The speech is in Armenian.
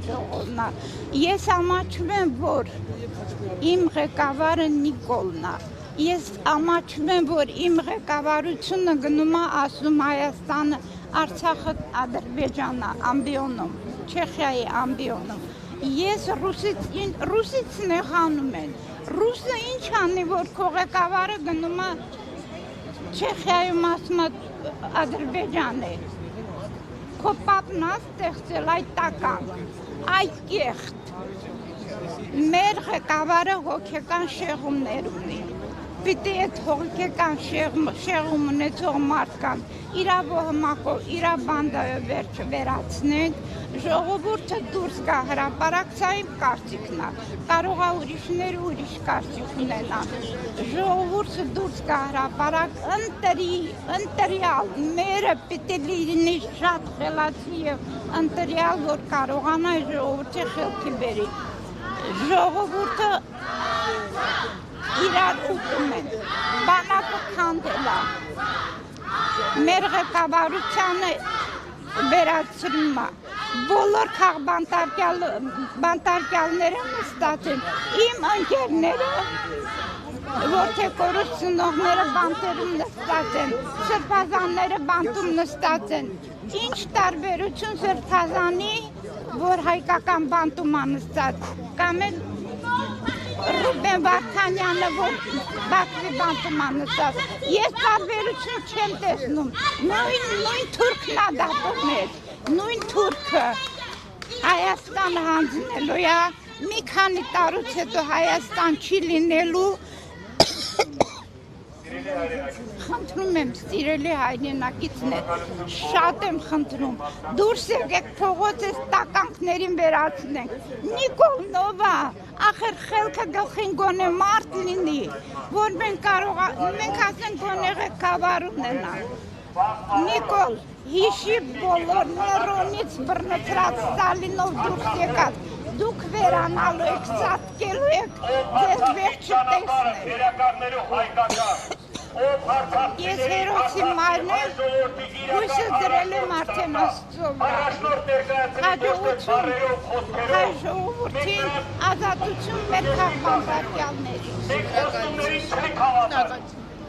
ժողովն է։ Ես ամաչում եմ, որ իմ ղեկավարը Նիկոլն է։ Ես ամաչում եմ, որ իմ ղեկավարությունը գնում է ասում Հայաստանը, Արցախը Ադրբեջանը ամբիոնում, Չեխիայի ամբիոնում։ Ես ռուսից նեղանում են։ Ռուսը ինչ անի, որ քո ղեկավարը գնում է Չեխիայում ասում է Ադրբեջան է։ Քո պապն է ստեղծել այդ տականք, այդ կեղտ։ Մեր ղեկավարը հոգեկան շեղումներ ունի։ Պիտի այդ հոգեկան շեղում ունեցող մարդկանց իրա ոհմակով, իրա բանդայով վերջը վերացնենք, ժողովուրդը դուրս գա հրապարակ, սա իմ կարծիքն է, կարող է ուրիշները ուրիշ կարծիք ունենան, ժողովուրդը դուրս գա հրապարակ, ընտրյալ, մերը պիտի լինի շատ խելացի և ընտրյալ, որ կարողանա ժողովուրդի խելքի բերի, ժողովուրդը իրար ուտում են, բանակը քանդել է, մեր ղեկավարությանը վերացրում է, բոլոր բանտարկյալները նստած են, իմ ընկերները, որդեկորուս ծնողները բանտերում նստած են, սրբազանները բանտում նստած են, ինչ տարբերություն սրբազանի, որ հայկական բանտում է նստած, կամ էլ Ռուբեն Վարդանյանը, որ Բաքվի բանտում է նստած, ես տարբերություն չեմ տեսնում, նույն թուրքն է դատում էր, նույն թուրքը Հայաստանը հանձնելու է, մի քանի տարուց հետո Հայաստան չի լինելու, խնդրում եմ, սիրելի հայրենակիցներ, շատ եմ խնդրում, դուրս եկեք փողոցից տականքներին վերացնենք, Նիկոլն ա, ախր խելքը գլխին գոնե մարդ լինի, որ մենք ասենք գոնե ղեկավար ունենանք, Նիկոլ, հիշի բոլոր Ներոնից բռնցրած Ստալինով դուրս եկած, դուք վերանալու եք, սատկելու եք, ձեզ վերջը տեսնել։ Ես հերոսի մայրն եմ, հույսը դրել եմ արդեն Աստծո վրա, հաջողություն հայ ժողովրդին, ազատություն մեր քաղաքացիներին։